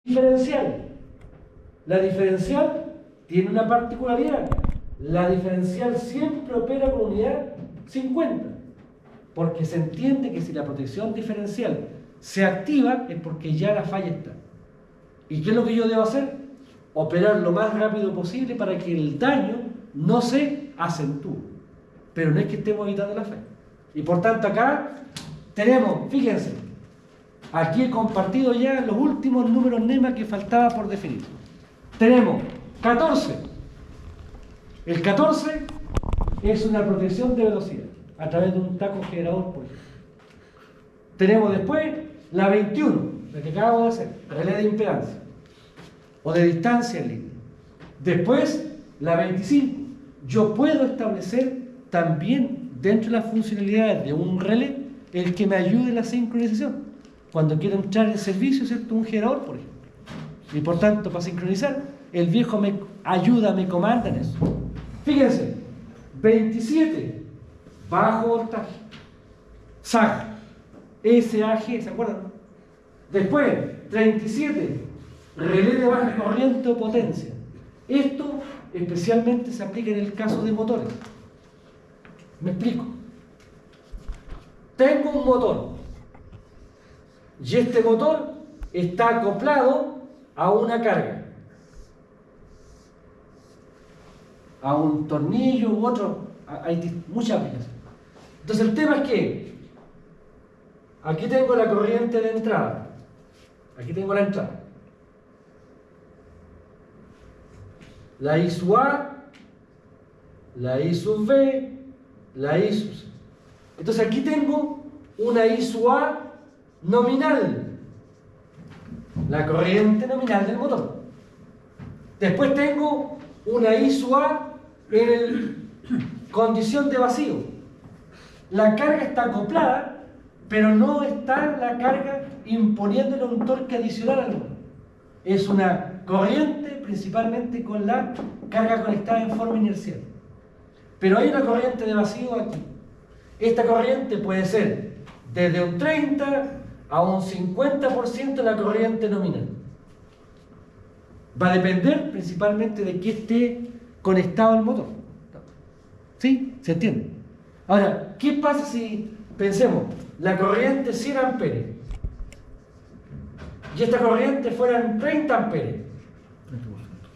diferencial. La diferencial tiene una particularidad. La diferencial siempre opera con unidad 50. Porque se entiende que si la protección diferencial se activa es porque ya la falla está. ¿Y qué es lo que yo debo hacer? Operar lo más rápido posible para que el daño no se acentúe. Pero no es que estemos evitando la falla. Y por tanto acá tenemos, fíjense, aquí he compartido ya los últimos números NEMA que faltaba por definir. Tenemos 14. El 14 es una protección de velocidad a través de un taco generador, por ejemplo. Tenemos después la 21, la que acabo de hacer, relé de impedancia o de distancia en línea. Después la 25. Yo puedo establecer también dentro de las funcionalidades de un relé el que me ayude en la sincronización. Cuando quiero entrar en servicio, ¿cierto? Un generador, por ejemplo. Y por tanto, para sincronizar, el viejo me ayuda, me comanda en eso. Fíjense, 27, bajo voltaje. SAG, SAG, ¿se acuerdan? Después, 37, relé de baja corriente o potencia. Esto especialmente se aplica en el caso de motores. Me explico. Tengo un motor y este motor está acoplado a una carga, a un tornillo u otro. Hay muchas aplicaciones. Entonces el tema es que aquí tengo la corriente de entrada, aquí tengo la entrada, la I sub A, la I sub B, la I sub C. Entonces aquí tengo una I sub A nominal, la corriente nominal del motor. Después tengo una I sub A en condición de vacío. La carga está acoplada, pero no está la carga imponiéndole un torque adicional al motor. Es una corriente principalmente con la carga conectada en forma inercial. Pero hay una corriente de vacío aquí. Esta corriente puede ser desde un 30 a un 50% de la corriente nominal. Va a depender principalmente de que esté conectado al motor. ¿Sí? ¿Se entiende? Ahora, ¿qué pasa si, pensemos, la corriente 100 amperes y esta corriente fueran 30 amperes?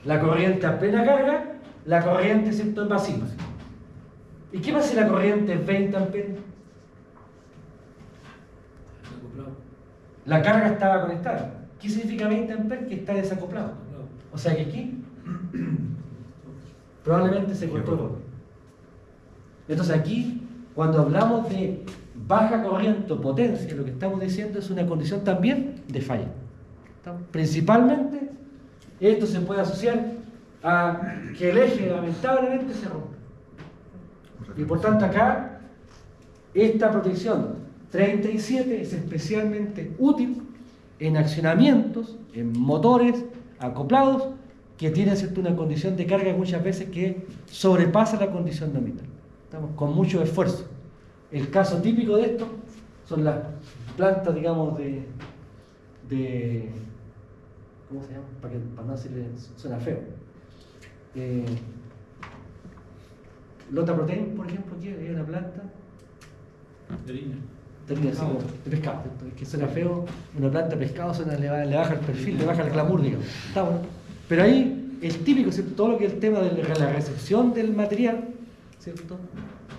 La corriente a plena carga, la corriente en vacío. ¿Y qué pasa si la corriente es 20 amperes? La carga estaba conectada. ¿Qué significa 20 amperes? Que está desacoplado. O sea que aquí probablemente se cortó el motor. Entonces aquí, cuando hablamos de baja corriente o potencia, lo que estamos diciendo es una condición también de falla. Principalmente, esto se puede asociar a que el eje lamentablemente se rompe. Y por tanto acá, esta protección 37 es especialmente útil en accionamientos, en motores acoplados, que tienen, ¿cierto?, una condición de carga muchas veces que sobrepasa la condición nominal. Estamos con mucho esfuerzo. El caso típico de esto son las plantas, digamos, de ¿cómo se llama? Para no decirle, suena feo. Lota Protein, por ejemplo, aquí es una planta de línea. De pescado. Es que suena feo, una planta de pescado le baja el perfil, le baja el glamour, digamos. Está bueno. Pero ahí es típico, ¿cierto?, todo lo que es el tema de la recepción del material, ¿cierto?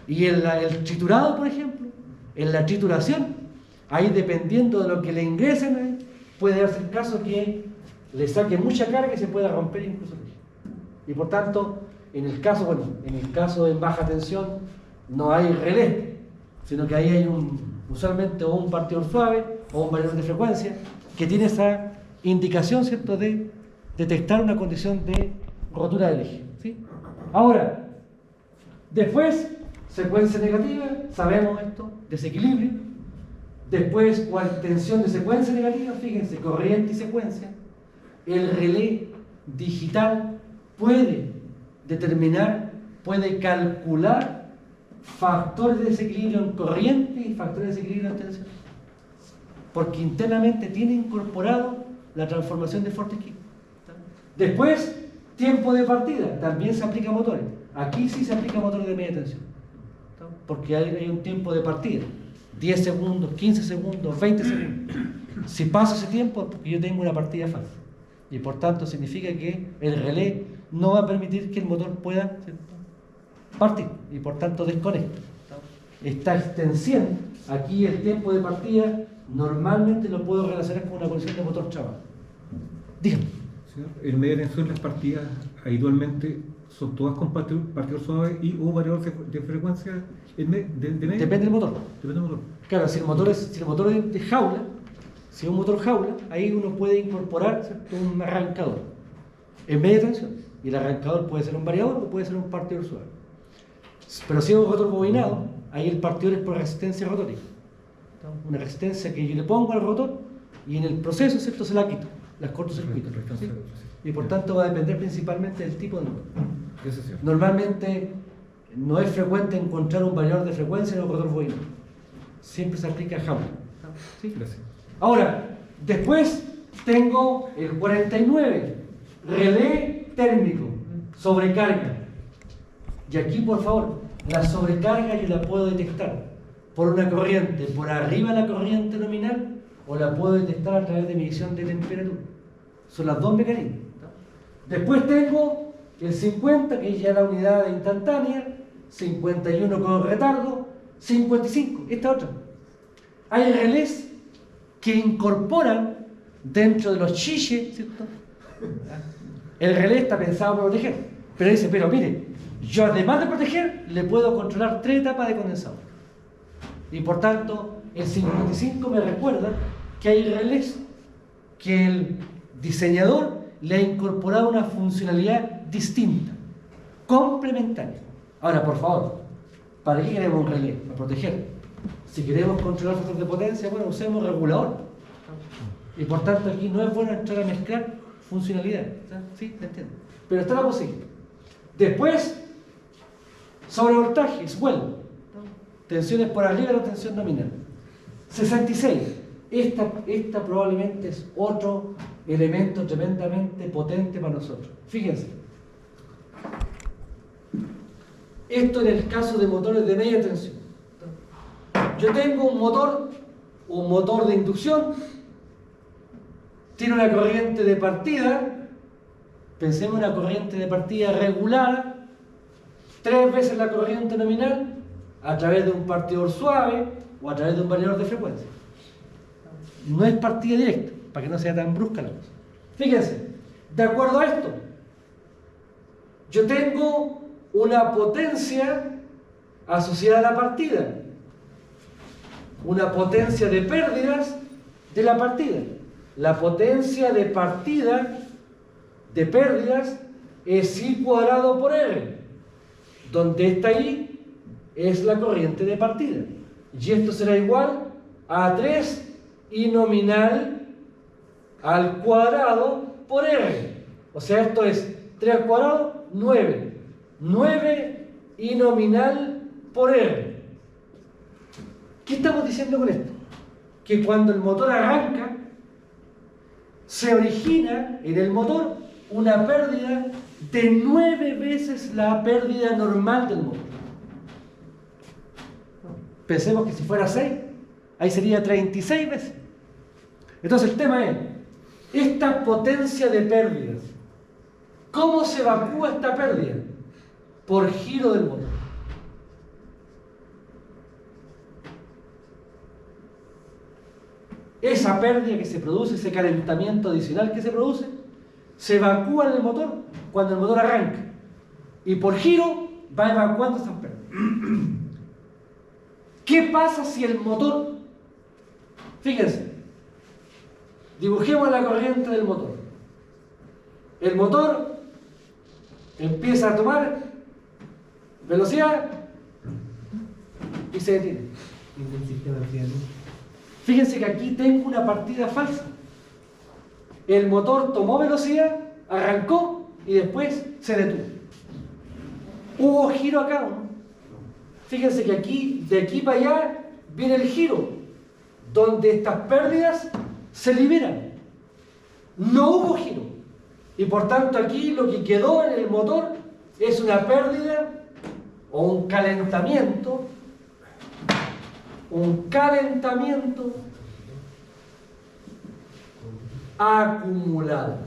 Y el triturado, por ejemplo, en la trituración, ahí dependiendo de lo que le ingresen, puede darse el caso que le saque mucha carga y se pueda romper incluso. Y por tanto, en el caso de baja tensión no hay relé, sino que ahí hay usualmente o un partidor suave o un variador de frecuencia que tiene esa indicación, ¿cierto?, de detectar una condición de rotura del eje, ¿sí? Ahora, después, secuencia negativa, sabemos esto, desequilibrio. Después, tensión de secuencia negativa, fíjense, corriente y secuencia. El relé digital puede determinar, puede calcular factores de desequilibrio en corriente y factores de desequilibrio en tensión. Porque internamente tiene incorporado la transformación de Fortescue. Después, tiempo de partida, también se aplica a motores. Aquí sí se aplica a motores de media tensión, porque hay un tiempo de partida, 10 segundos, 15 segundos, 20 segundos. Si pasa ese tiempo, porque yo tengo una partida falsa. Y por tanto significa que el relé no va a permitir que el motor pueda, ¿cierto?, partir, y por tanto desconecta. Esta extensión, aquí el tiempo de partida, normalmente lo puedo relacionar con una condición de motor trabado. Dígame. En media tensión las partidas habitualmente son todas con partidor suave y o variador de frecuencia de media. Depende del motor. Depende del motor. Claro, si el motor es de jaula, si es un motor jaula, ahí uno puede incorporar, ¿cierto?, un arrancador en media tensión. Y el arrancador puede ser un variador o puede ser un partidor suave. Pero si es un rotor bobinado, ahí el partidor es por resistencia rotórica. Una resistencia que yo le pongo al rotor y en el proceso, ¿cierto?, se la quito, las cortocircuito. ¿Sí? Y por tanto va a depender principalmente del tipo de motor. Normalmente no es frecuente encontrar un variador de frecuencia en un rotor bobinado. Siempre se aplica a jaula. ¿Sí? Gracias. Ahora, después tengo el 49, relé térmico, sobrecarga. Y aquí, por favor, la sobrecarga yo la puedo detectar por una corriente por arriba de la corriente nominal o la puedo detectar a través de medición de temperatura. Son las dos mecanismos. Después tengo el 50, que es ya la unidad instantánea, 51 con retardo, 55, esta otra. Hay relés que incorporan dentro de los chiches, ¿cierto? El relé está pensado para proteger, pero dice, pero mire, yo además de proteger, le puedo controlar 3 etapas de condensador. Y por tanto, el 55 me recuerda que hay relés que el diseñador le ha incorporado una funcionalidad distinta, complementaria. Ahora, por favor, ¿para qué queremos un relé? Para proteger. Si queremos controlar factores de potencia, bueno, usemos regulador. Y por tanto, aquí no es bueno entrar a mezclar funcionalidad. ¿Sí? ¿Me entienden? Pero está la posibilidad. Después, sobrevoltaje, swell. Tensiones por arriba de la tensión nominal. 66. Esta probablemente es otro elemento tremendamente potente para nosotros. Fíjense. Esto en el caso de motores de media tensión. Yo tengo un motor de inducción, tiene una corriente de partida, pensemos en una corriente de partida regulada, 3 veces la corriente nominal, a través de un partidor suave o a través de un variador de frecuencia. No es partida directa, para que no sea tan brusca la cosa. Fíjense, de acuerdo a esto, yo tengo una potencia asociada a la partida, una potencia de pérdidas de la partida. La potencia de partida de pérdidas es I cuadrado por R, donde está I es la corriente de partida. Y esto será igual a 3 I nominal al cuadrado por R. O sea, esto es 3 al cuadrado, 9. 9 I nominal por R. ¿Qué estamos diciendo con esto? Que cuando el motor arranca, se origina en el motor una pérdida de 9 veces la pérdida normal del motor. Pensemos que si fuera 6, ahí sería 36 veces. Entonces el tema es, esta potencia de pérdidas, ¿cómo se evacúa esta pérdida? Por giro del motor. Esa pérdida que se produce, ese calentamiento adicional que se produce, se evacúa en el motor cuando el motor arranca. Y por giro va evacuando esas pérdidas. ¿Qué pasa si el motor, fíjense, dibujemos la corriente del motor? El motor empieza a tomar velocidad y se detiene. Fíjense que aquí tengo una partida falsa. El motor tomó velocidad, arrancó y después se detuvo. Hubo giro acá, ¿no? Fíjense que aquí, de aquí para allá, viene el giro, donde estas pérdidas se liberan. no hubo giro. Y por tanto aquí lo que quedó en el motor es una pérdida o un calentamiento acumulado.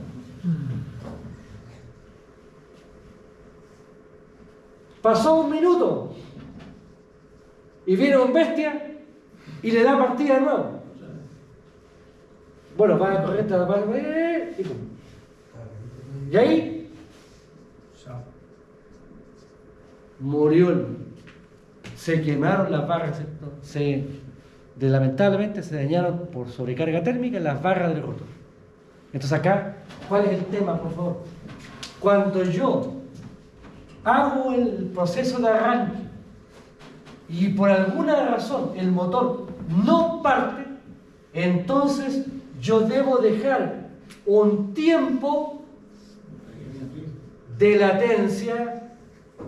Pasó un minuto y viene un bestia y le da partida de nuevo. Bueno, va a correr y pum. Y ahí murió. Se quemaron las barras, ¿cierto? Lamentablemente se dañaron por sobrecarga térmica las barras del rotor. Entonces acá, ¿cuál es el tema, por favor? Cuando yo hago el proceso de arranque y por alguna razón el motor no parte, entonces yo debo dejar un tiempo de latencia,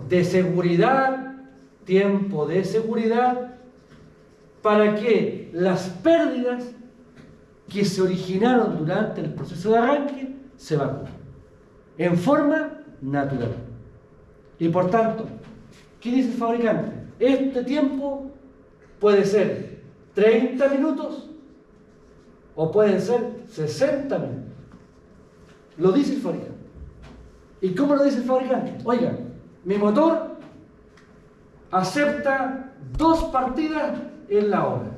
de seguridad, tiempo de seguridad, para que las pérdidas que se originaron durante el proceso de arranque se evacúen en forma natural. Y por tanto, ¿qué dice el fabricante? Este tiempo puede ser 30 minutos o pueden ser 60 minutos. Lo dice el fabricante. ¿Y cómo lo dice el fabricante? Oiga, mi motor acepta 2 partidas en la hora.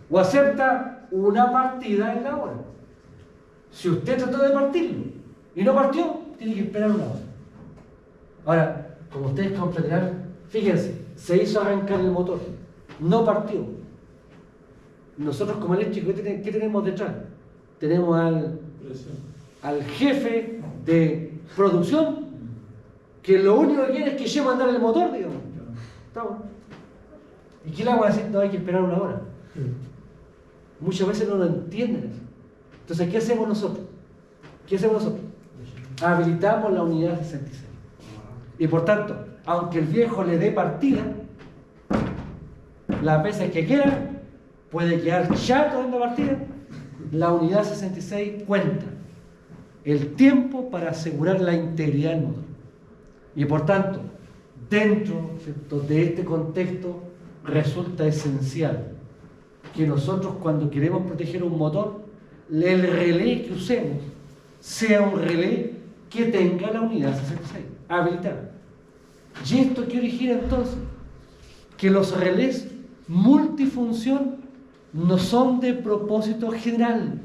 O acepta una partida en la hora. Si usted trató de partirlo y no partió, tiene que esperar una hora. Ahora, como ustedes comprenderán, fíjense, se hizo arrancar el motor, no partió. Nosotros como eléctricos, ¿qué tenemos detrás? Tenemos al jefe de producción, que lo único que quiere es que lleve a andar el motor, digamos. ¿Estamos? ¿Y qué le vamos a decir? No, hay que esperar una hora. Muchas veces no lo entienden eso. Entonces, ¿qué hacemos nosotros? Habilitamos la unidad 66. Y por tanto, aunque el viejo le dé partida, las veces que quiera, puede quedar chato en la partida, la unidad 66 cuenta el tiempo para asegurar la integridad del motor. Y por tanto, dentro, ¿cierto?, de este contexto, resulta esencial que nosotros, cuando queremos proteger un motor, el relé que usemos sea un relé que tenga la unidad 66 habilitada. ¿Y esto qué origina entonces? Que los relés multifunción no son de propósito general.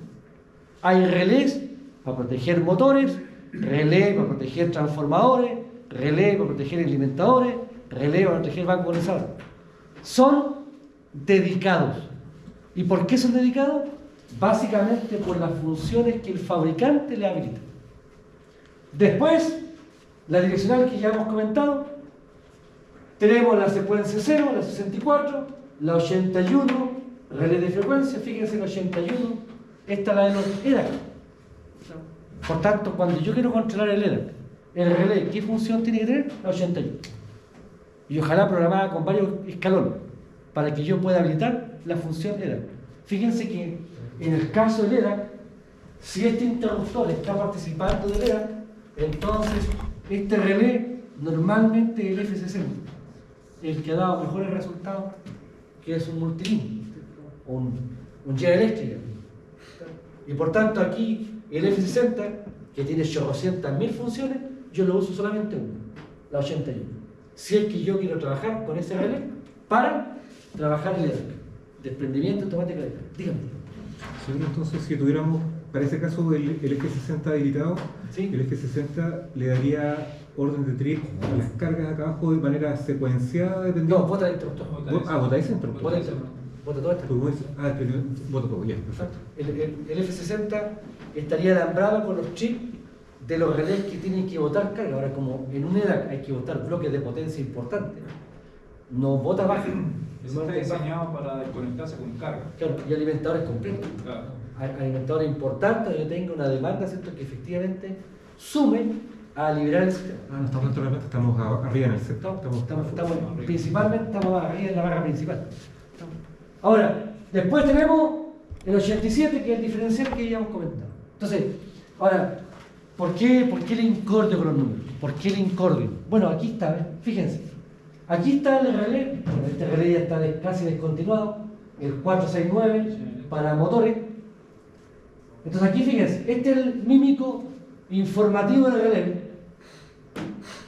Hay relés para proteger motores, relé para proteger transformadores, relé para proteger alimentadores, relé para proteger bancos condensadores. Son dedicados. ¿Y por qué son dedicados? Básicamente por las funciones que el fabricante le habilita. Después, la direccional que ya hemos comentado, tenemos la secuencia 0, la 64, la 81, relé de frecuencia, fíjense la 81, esta es la de los EDAC. Por tanto, cuando yo quiero controlar el EDAC, el relé, ¿qué función tiene que tener? La 81. Y ojalá programada con varios escalones, para que yo pueda habilitar la función EDAC. Fíjense que en el caso del EDAC, si este interruptor está participando del EDAC, entonces este relé normalmente es el F60, el que ha dado mejores resultados, que es un multilínea, un General Electric. Y por tanto aquí el F60, que tiene 800.000 funciones, yo lo uso solamente una, la 81. Si es que yo quiero trabajar con ese relé para trabajar el EDAC, desprendimiento automático de EDAC. Dígame. Señor, entonces, si tuviéramos, para ese caso, el F60 habilitado, ¿sí?, el F60 le daría orden de trip a las cargas acá abajo de manera secuenciada, dependiendo. No, bota el interruptor. Bota ese interruptor. Bota el interruptor. Bota todo esto. Bota todo, ya. Exacto. El F60 estaría alambrado con los chips de los relés que tienen que botar carga. Ahora, como en un EDAC hay que botar bloques de potencia importantes, no bota baja. Eso está diseñado para desconectarse con carga. Claro, y alimentadores completos. Claro. Alimentadores importantes, yo tengo una demanda, ¿cierto?, que efectivamente sume a liberar el sistema. No estamos dentro de la planta, estamos arriba en el sector. Estamos principalmente estamos arriba en la barra principal. Ahora, después tenemos el 87, que es el diferencial que ya hemos comentado. Entonces, ahora, ¿por qué el incordio con los números? ¿Por qué el incordio? Bueno, aquí está, ¿ves? Fíjense. Aquí está el relé, bueno, este relé ya está casi descontinuado, el 469 para motores. Entonces aquí fíjense, este es el mímico informativo del relé.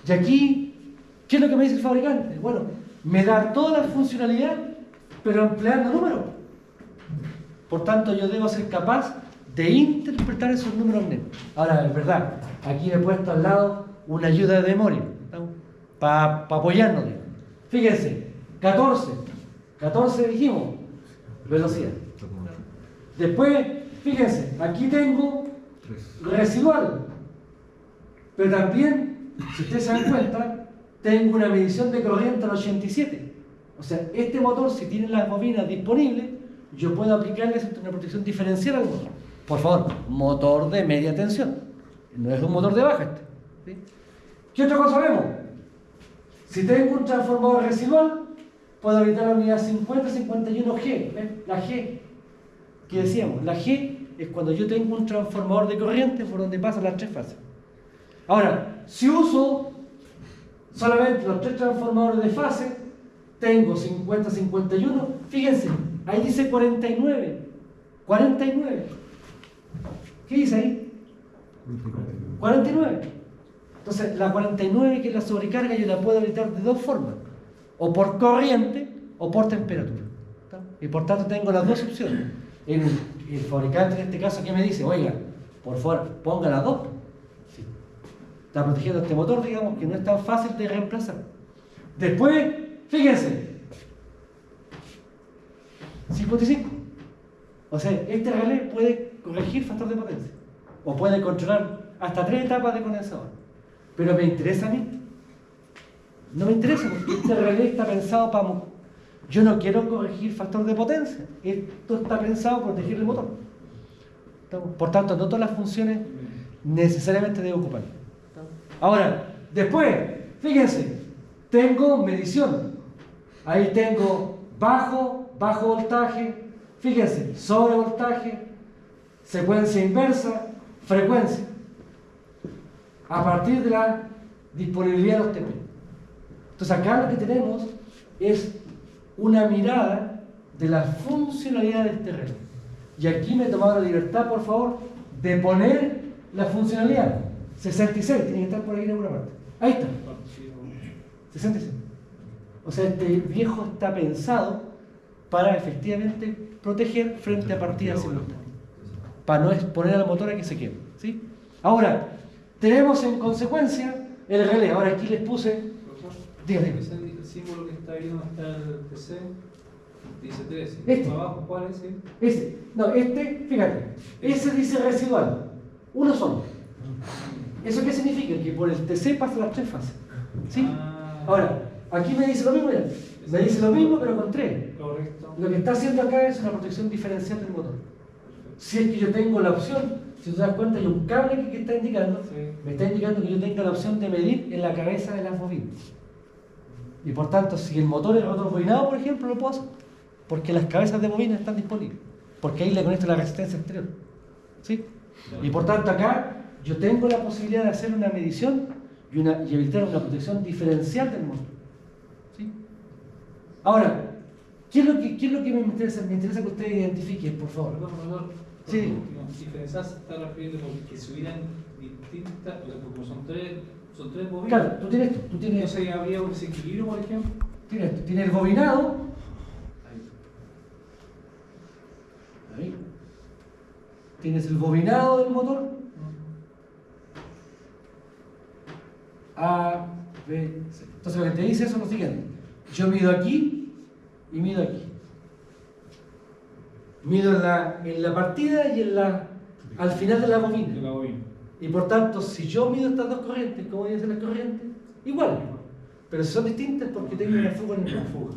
Y aquí, ¿qué es lo que me dice el fabricante? Bueno, me da toda la funcionalidad, pero empleando números. Por tanto, yo debo ser capaz de interpretar esos números NEM. Ahora, es verdad, aquí me he puesto al lado una ayuda de memoria, para apoyarnos. Fíjense, 14 dijimos, velocidad. Después, fíjense, aquí tengo residual, pero también, si ustedes se dan cuenta, tengo una medición de corriente al 87. O sea, este motor, si tiene las bobinas disponibles, yo puedo aplicarles una protección diferencial al motor. Por favor, motor de media tensión. No es un motor de baja este. ¿Sí? ¿Qué otra cosa vemos? Si tengo un transformador residual, puedo habilitar la unidad 5051G. ¿Ven? La G. ¿Qué decíamos? La G es cuando yo tengo un transformador de corriente por donde pasan las tres fases. Ahora, si uso solamente los tres transformadores de fase, tengo 50-51, fíjense, ahí dice 49. 49. ¿Qué dice ahí? 49. Entonces, la 49, que es la sobrecarga, yo la puedo habilitar de dos formas. O por corriente o por temperatura. ¿Está? Y por tanto tengo las dos opciones. El fabricante en este caso, ¿qué me dice? Oiga, por favor, ponga las dos. Sí. Está protegiendo este motor, digamos, que no es tan fácil de reemplazar. Después, fíjense. 55. O sea, este relé puede corregir factor de potencia. O puede controlar hasta 3 etapas de condensador. Pero me interesa a mí. No me interesa porque este relé está pensado para... Yo no quiero corregir factor de potencia. Esto está pensado para proteger el motor. Por tanto, no todas las funciones necesariamente debo ocupar. Ahora, después, fíjense, tengo medición. Ahí tengo bajo voltaje, fíjense, sobrevoltaje, secuencia inversa, frecuencia. A partir de la disponibilidad de los TP. Entonces acá lo que tenemos es una mirada de la funcionalidad del terreno. Y aquí me he tomado la libertad, por favor, de poner la funcionalidad. 66, tiene que estar por ahí en alguna parte. Ahí está. 66. O sea, este viejo está pensado para efectivamente proteger frente a partidas simultáneas. Para no exponer al motor a que se queme. ¿Sí? Ahora, tenemos en consecuencia el relé. Ahora aquí les puse... Dígame. El símbolo que está ahí donde está el TC dice 13. Este. Abajo, ¿cuál es? Ese. No, este, fíjate. Ese dice residual. Uno solo. ¿Eso qué significa? Que por el TC pasan las tres fases. ¿Sí? Ahora, aquí me dice lo mismo, mira. Me dice lo mismo, pero con 3. Correcto. Lo que está haciendo acá es una protección diferencial del motor. Si es que yo tengo la opción, si te das cuenta, hay un cable que está indicando, Sí. me está indicando que yo tenga la opción de medir en la cabeza de las bobinas. Y por tanto, si el motor es rotor bobinado, por ejemplo, lo puedo hacer. Porque las cabezas de bobina están disponibles. Porque ahí le conecto la resistencia exterior. ¿Sí? Y por tanto, acá yo tengo la posibilidad de hacer una medición y evitar una protección diferencial del motor. ¿Sí? Ahora, ¿qué es lo que me interesa? Me interesa que ustedes identifiquen, por favor. Perdón. Sí. Diferencial se está refiriendo porque si hubieran distintas, como son tres bobinas. Claro, tú tienes esto. Entonces habría un desequilibrio, por ejemplo. Tienes el bobinado. Ahí. Tienes el bobinado del motor. A, B, C. Entonces lo que te dice eso es lo siguiente. Yo mido aquí y mido aquí. Mido en la partida y al final de la bobina. De la bobina. Y por tanto, si yo mido estas dos corrientes, ¿cómo deben ser las corrientes? Igual. Pero son distintas porque tengo una fuga en una fuga.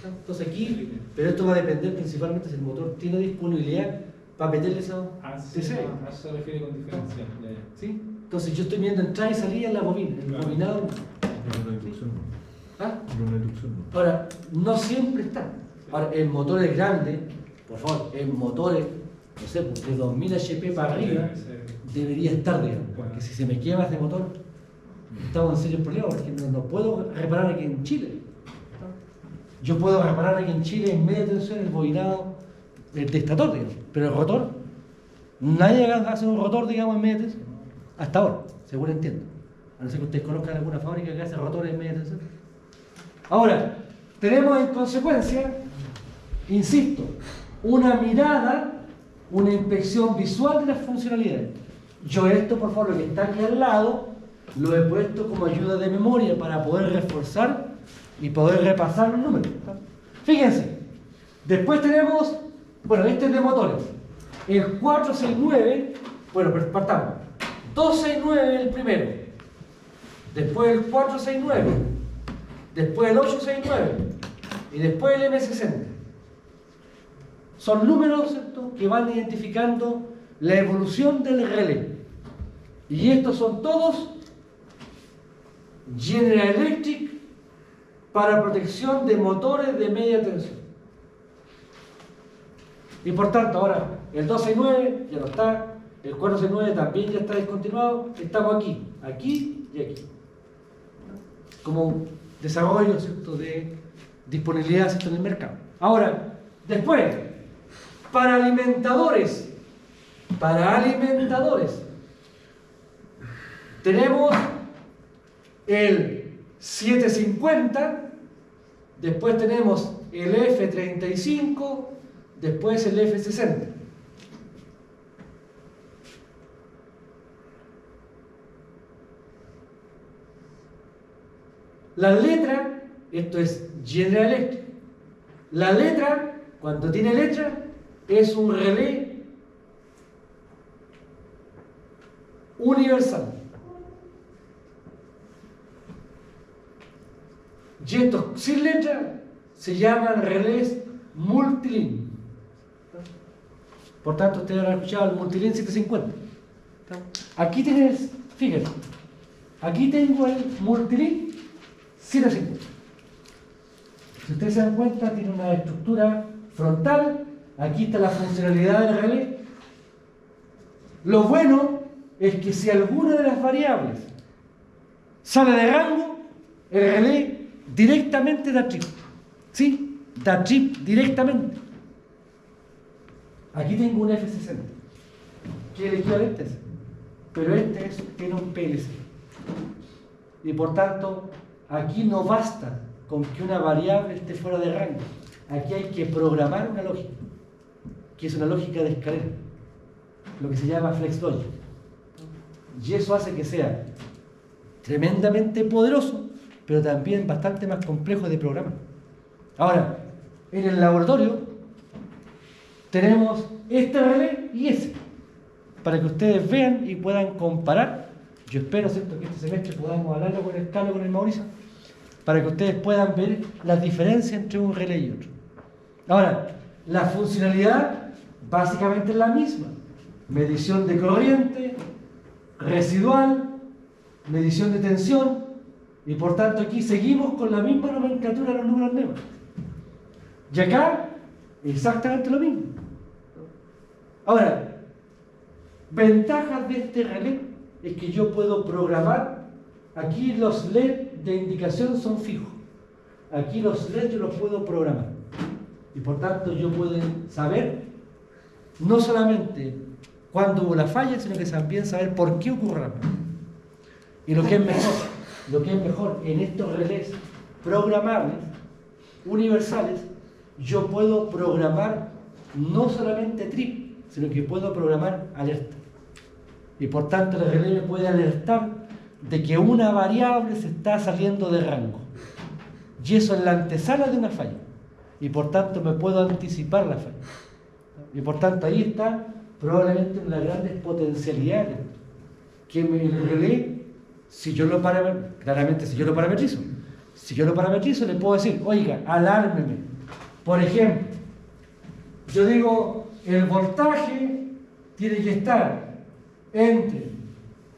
Entonces aquí, pero esto va a depender principalmente si el motor tiene disponibilidad para meterle eso. A eso se refiere con diferencial. ¿Sí? Entonces yo estoy viendo entrada y salida en la bobina, el Claro. bobinado. Una inducción. ¿Ah? Una inducción. Ahora, no siempre está. Ahora, en motores grandes, por favor, en motores no sé, pues, de 2000 HP para arriba, debería estar, digamos, porque si se me quema este motor, estamos en serios problemas, porque no puedo reparar aquí en Chile. Yo puedo reparar aquí en Chile en media tensión el bobinado del estator, digamos, pero el rotor, nadie hace un rotor, digamos, en media tensión, hasta ahora, según entiendo. A no ser que ustedes conozcan alguna fábrica que hace rotores en media tensión. Ahora, tenemos en consecuencia, insisto, una mirada, una inspección visual de las funcionalidades. Yo esto, por favor, lo que está aquí al lado, lo he puesto como ayuda de memoria para poder reforzar y poder repasar los números. Fíjense, después tenemos, bueno, este es de motores. El 469, bueno, partamos. 269 el primero, después el 469, después el 869 y después el M60. Son números, ¿cierto?, que van identificando la evolución del relé. Y estos son todos General Electric para protección de motores de media tensión. Y por tanto, ahora el 269 ya no está, el 469 también ya está descontinuado, estamos aquí, aquí y aquí. Como desarrollo, ¿cierto?, de disponibilidad, ¿cierto?, en el mercado. Ahora, después, para alimentadores, tenemos el 750, después tenemos el F35, después el F60. La letra, esto es General Electric. La letra, cuando tiene letra, es un relé universal. Y estos sin letra se llaman relés multilín. Por tanto, ustedes han escuchado el multilín 750. Aquí tienes, fíjense, aquí tengo el multilín 750. Si ustedes se dan cuenta, tiene una estructura frontal. Aquí está la funcionalidad del relé. Lo bueno es que si alguna de las variables sale de rango, el relé directamente da trip. ¿Sí? Da trip directamente. Aquí tengo un F60, que es el equivalente a ese. Pero este tiene un PLC. Y por tanto, aquí no basta con que una variable esté fuera de rango. Aquí hay que programar una lógica, que es una lógica de escalera, lo que se llama flex logic. Y eso hace que sea tremendamente poderoso, pero también bastante más complejo de programar. Ahora, en el laboratorio tenemos este relé y ese, para que ustedes vean y puedan comparar. Yo espero, ¿cierto?, que este semestre podamos hablarlo con el Carlos, con el Mauricio, para que ustedes puedan ver las diferencias entre un relé y otro. Ahora, la funcionalidad básicamente es la misma. Medición de corriente, residual, medición de tensión, y por tanto aquí seguimos con la misma nomenclatura de los números NEMA. Y acá, exactamente lo mismo. Ahora, ventajas de este relé es que yo puedo programar. Aquí los LED de indicación son fijos. Aquí los LED yo los puedo programar. Y por tanto yo puedo saber no solamente cuándo hubo la falla, sino que también saber por qué ocurre la falla. Y lo que es mejor, en estos relés programables, universales, yo puedo programar no solamente trip, sino que puedo programar alerta. Y por tanto el relé me puede alertar de que una variable se está saliendo de rango. Y eso es la antesala de una falla. Y por tanto me puedo anticipar la falla. Y por tanto ahí está probablemente una de las grandes potencialidades. Que el relé, si yo lo parametrizo, claramente si yo lo parametrizo, le puedo decir, oiga, alármeme. Por ejemplo, yo digo, el voltaje tiene que estar entre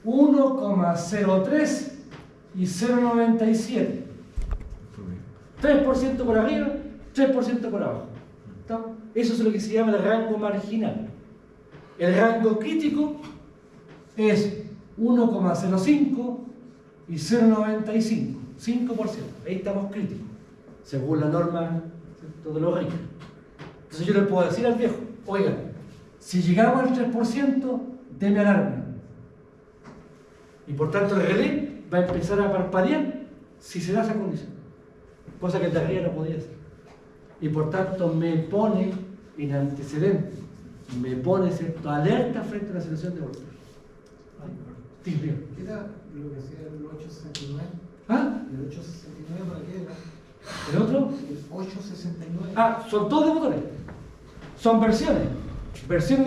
1,03 y 0,97. 3% por arriba, 3% por abajo. ¿Está? Eso es lo que se llama el rango marginal. El rango crítico es 1,05 y 0,95, 5%. Ahí estamos críticos, según la norma, ¿cierto?, de los ricos. Entonces yo le puedo decir al viejo, oiga, si llegamos al 3%, deme alarma. Y por tanto el relé va a empezar a parpadear si se da esa condición. Cosa que el de arriba no podía hacer. Y por tanto me pone en antecedente, me pone, ¿cierto?, alerta frente a la situación de voltaje. ¿Qué era lo que hacía el 869? ¿Ah? ¿El 869 para qué era? ¿El otro? El 869. Ah, son todos de motores. Son versiones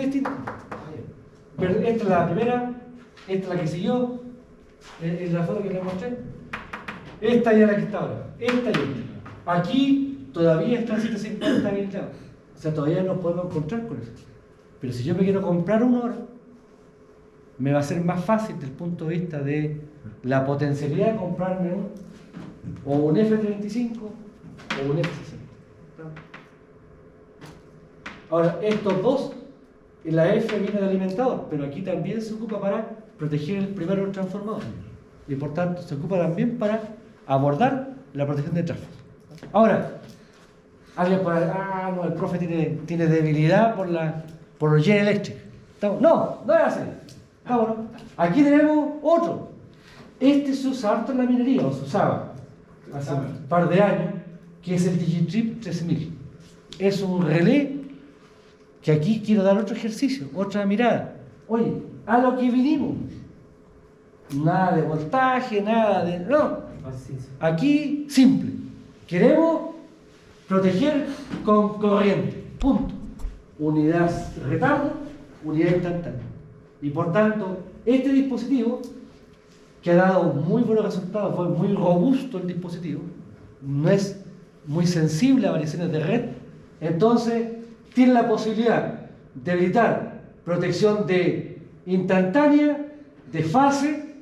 distintas. Esta es la primera, esta es la que siguió, es la foto que les mostré. Esta ya es la que está ahora, esta y esta. Aquí todavía está en 750 habilitado. O sea, todavía no podemos encontrar con eso. Pero si yo me quiero comprar uno ahora, me va a ser más fácil desde el punto de vista de la potencialidad de comprarme un F-35 o un F-60. Ahora, estos dos, la F viene de alimentador, pero aquí también se ocupa para proteger el primer transformador. Y por tanto, se ocupa también para abordar la protección de tráfico. Ahora, alguien puede decir, no, el profe tiene debilidad por los General Electric. No, no es así. Aquí tenemos otro. Este se usa harto en la minería, o se usaba hace un par de años, que es el Digitrip 3000. Es un relé que aquí quiero dar otro ejercicio, otra mirada. Oye, a lo que vinimos. Nada de voltaje, nada de... No. Aquí, simple. Queremos proteger con corriente. Punto. Unidad retardo, unidad instantánea. Y por tanto, este dispositivo, que ha dado muy buenos resultados, fue muy robusto el dispositivo, no es muy sensible a variaciones de red, entonces tiene la posibilidad de habilitar protección de instantánea, de fase,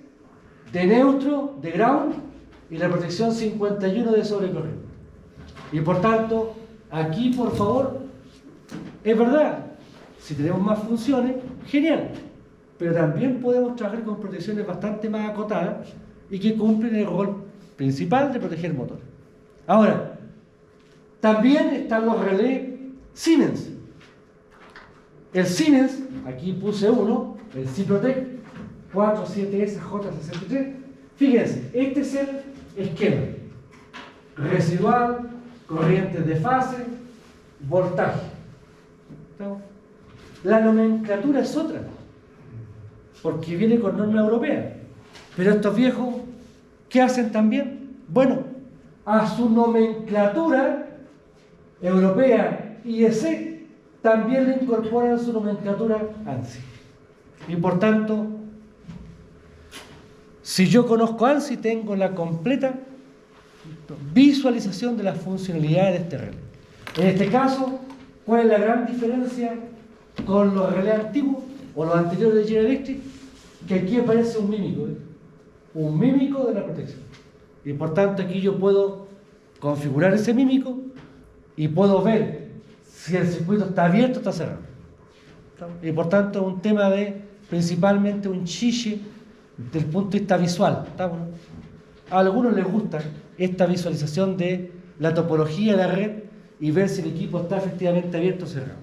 de neutro, de ground y la protección 51 de sobrecorriente. Y por tanto, aquí por favor, es verdad, si tenemos más funciones, genial, pero también podemos trabajar con protecciones bastante más acotadas y que cumplen el rol principal de proteger el motor. Ahora, también están los relés Siemens. El Siemens, aquí puse uno, el Ciprotec 47SJ63. Fíjense, este es el esquema. Residual, corrientes de fase, voltaje. ¿Estamos? La nomenclatura es otra, porque viene con norma europea. Pero estos viejos, ¿qué hacen también? Bueno, a su nomenclatura europea IEC también le incorporan su nomenclatura ANSI. Y por tanto, si yo conozco ANSI, tengo la completa visualización de las funcionalidades de este relé. En este caso, ¿cuál es la gran diferencia con los relés antiguos o los anteriores de General Electric? Que aquí aparece un mímico de la protección. Y por tanto aquí yo puedo configurar ese mímico y puedo ver si el circuito está abierto o está cerrado. Y por tanto es un tema de principalmente un chiche desde el punto de vista visual. A algunos les gusta esta visualización de la topología de la red y ver si el equipo está efectivamente abierto o cerrado.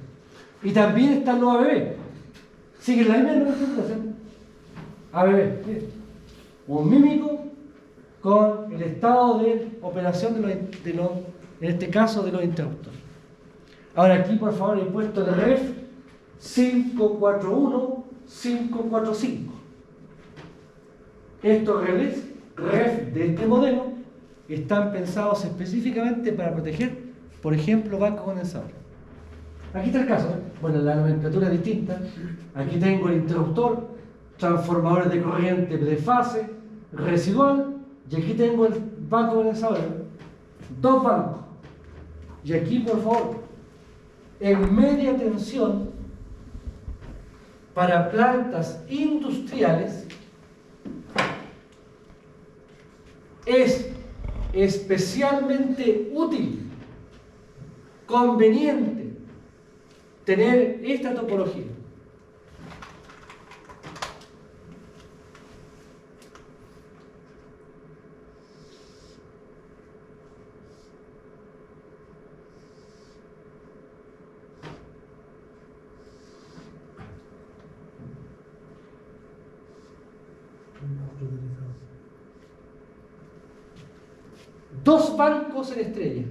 Y también están los ABB. Siguen la misma nomenclatura. ABB, miren, un mímico con el estado de operación de los, en este caso, de los interruptores. Ahora aquí, por favor, he puesto el REF 541-545. Estos relés REF de este modelo están pensados específicamente para proteger, por ejemplo, bancos condensadores. Aquí está el caso, ¿eh? Bueno, la nomenclatura es distinta. Aquí tengo el interruptor, transformadores de corriente de fase, residual, y aquí tengo el banco condensador, dos bancos. Y aquí, por favor, en media tensión para plantas industriales es especialmente útil, conveniente tener esta topología. 2 bancos en estrella.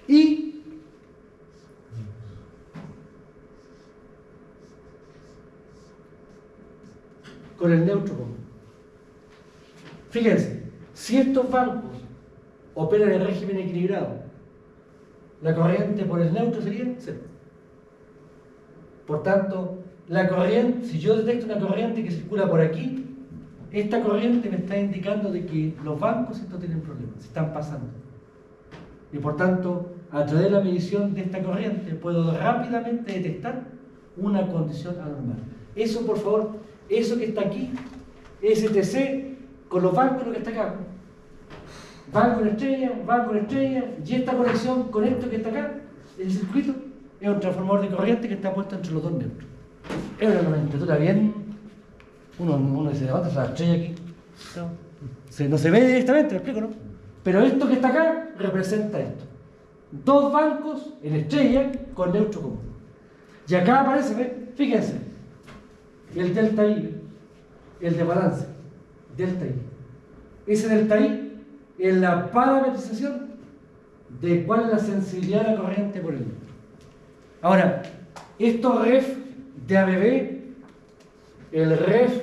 Y con el neutro común. Fíjense, si estos bancos operan en régimen equilibrado, la corriente por el neutro sería 0. Por tanto, la corriente, si yo detecto una corriente que circula por aquí, esta corriente me está indicando de que los bancos estos tienen problemas, se están pasando. Y por tanto, a través de la medición de esta corriente puedo rápidamente detectar una condición anormal. Eso, por favor, eso que está aquí, STC, con los bancos, lo que está acá. Banco en estrella, y esta conexión con esto que está acá, el circuito, es un transformador de corriente que está puesto entre los 2 neutros. Es una nomenclatura bien. Uno dice, ¿dónde está la estrella aquí? No se ve directamente, ¿me explico, no? Pero esto que está acá representa esto. 2 bancos en estrella con neutro común. Y acá aparece, ¿ve? Fíjense, el delta I, el de balance, delta I. Ese delta I es la parametrización de cuál es la sensibilidad de la corriente por el neutro. Ahora, estos ref de ABB, el ref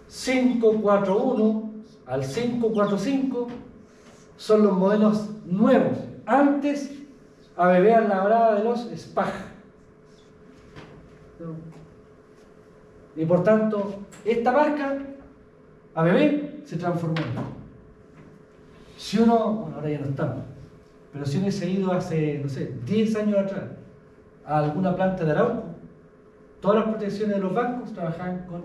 541 al 545, son los modelos nuevos. Antes, ABB hablaba de los SPAG. Y por tanto, esta marca, ABB, se transformó. Si uno, bueno, ahora ya no estamos, pero si uno hubiese ido hace, no sé, 10 años atrás a alguna planta de Arauco, todas las protecciones de los bancos trabajaban con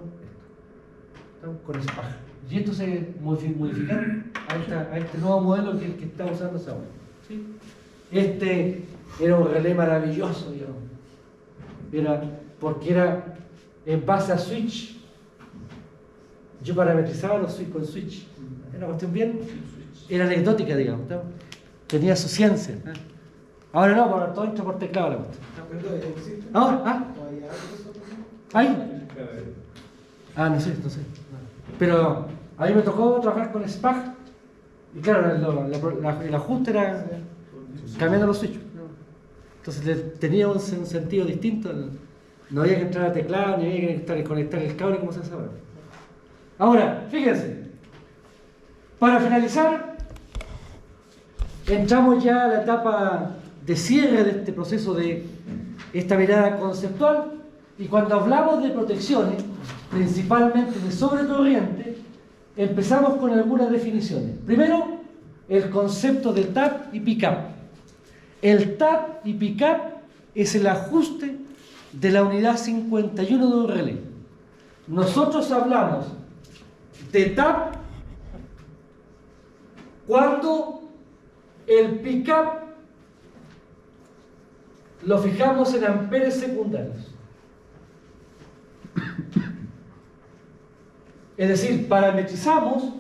esto, con SPAG. Y esto se modificaron a este nuevo modelo que está usando ahora. ¿Sí? Este era un relé maravilloso, digamos. Porque era en base a switch. Yo parametrizaba los switch con switch. Era una cuestión bien, era anecdótica, digamos. ¿No? Tenía su ciencia. ¿No? Ahora no, ahora todo entra por teclado la cuestión. ¿Ahora? ¿Ahí? No sé. Pero a mí me tocó trabajar con SPAG. Y claro, el ajuste era cambiando los switches. Entonces tenía un sentido distinto. No había que entrar a teclado, ni había que conectar el cable como se hace ahora. Ahora, fíjense. Para finalizar, entramos ya a la etapa de cierre de este proceso de esta mirada conceptual. Y cuando hablamos de protecciones, principalmente de sobrecorriente, empezamos con algunas definiciones. Primero, el concepto de tap y pick-up. El tap y pick-up es el ajuste de la unidad 51 de un relé. Nosotros hablamos de tap cuando el pick-up lo fijamos en amperes secundarios. Es decir, parametrizamos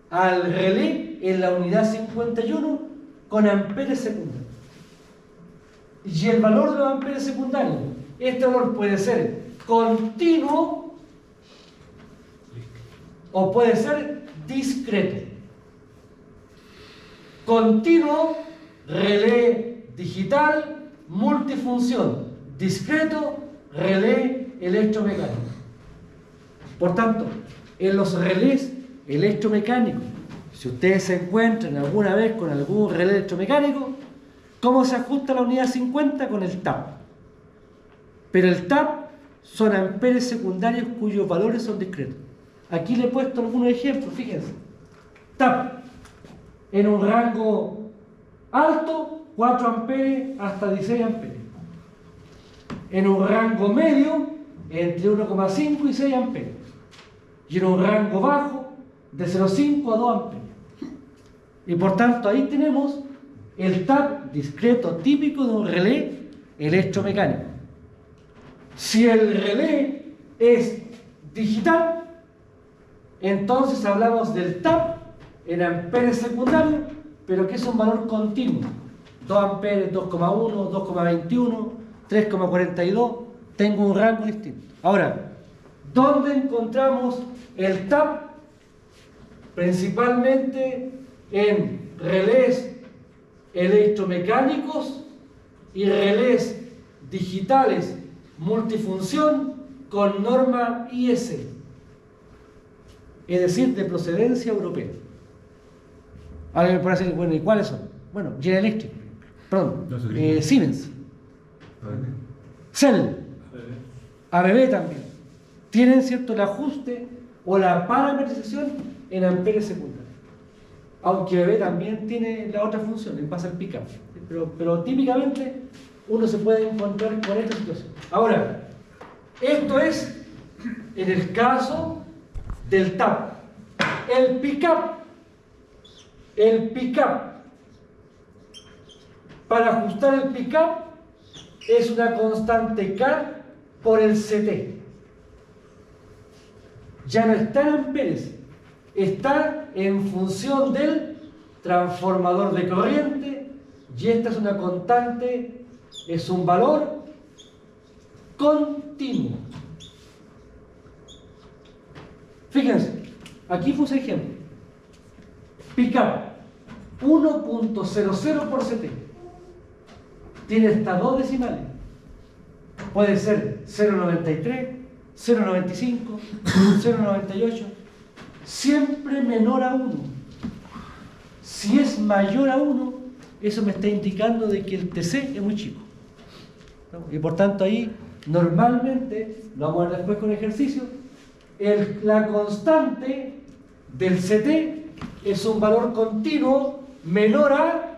al relé en la unidad 51 con amperes secundarios. Y el valor de los amperes secundarios, este valor puede ser continuo o puede ser discreto. Continuo, relé digital, multifunción. Discreto, relé electromecánico. Por tanto, en los relés electromecánicos, si ustedes se encuentran alguna vez con algún relé electromecánico, ¿cómo se ajusta la unidad 50? Con el tap. Pero el tap son amperes secundarios cuyos valores son discretos. Aquí le he puesto algunos ejemplos, fíjense. Tap en un rango alto, 4 amperes hasta 16 amperes. En un rango medio, entre 1,5 y 6 amperes. Y en un rango bajo, de 0,5 a 2 amperes. Y por tanto, ahí tenemos el tap discreto típico de un relé electromecánico. Si el relé es digital, entonces hablamos del TAP en amperes secundarios, pero que es un valor continuo. 2 amperes, 2,1, 2,21, 3,42, tengo un rango distinto. Ahora, ¿dónde encontramos el TAP? Principalmente en relés electromecánicos y relés digitales multifunción con norma IS, es decir, de procedencia europea. Ahora me puede decir, bueno, ¿y cuáles son? Bueno, General Electric, perdón, Siemens, Cell, ABB también. Tienen, ¿cierto?, el ajuste o la parametrización en amperes secundarios. Aunque ABB también tiene la otra función, en base al pick-up. Pero típicamente uno se puede encontrar con esta situación. Ahora, esto es en el caso del TAP. El pick-up, para ajustar el pick-up es una constante K por el CT. Ya no está en amperes, está en función del transformador de corriente, y esta es una constante, es un valor continuo. Fíjense, aquí puse ejemplo. Pick-up 1.00 por CT. Tiene hasta 2 decimales. Puede ser 0.93, 0.95, 0.98. Siempre menor a 1. Si es mayor a 1, eso me está indicando de que el TC es muy chico. Y por tanto ahí, normalmente, lo vamos a ver después con ejercicio, la constante del CT es un valor continuo menor a...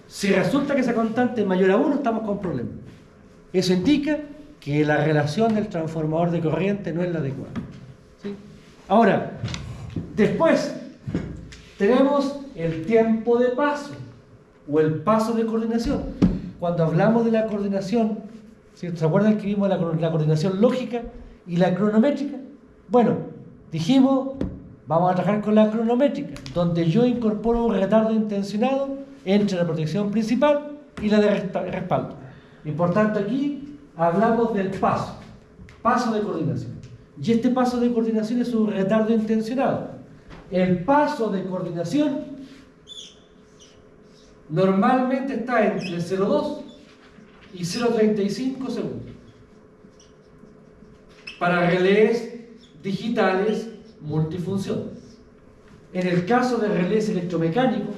Si resulta que esa constante es mayor a 1, estamos con problemas. Eso indica que la relación del transformador de corriente no es la adecuada. ¿Sí? Ahora, después tenemos el tiempo de paso o el paso de coordinación. Cuando hablamos de la coordinación, ¿sí?, ¿se acuerdan que vimos la coordinación lógica y la cronométrica? Bueno, dijimos, vamos a trabajar con la cronométrica, donde yo incorporo un retardo intencionado entre la protección principal y la de respaldo. Y por tanto aquí hablamos del paso de coordinación. Y este paso de coordinación es un retardo intencionado. El paso de coordinación normalmente está entre 0,2 y 0,35 segundos. Para relés digitales multifunción. En el caso de relés electromecánicos,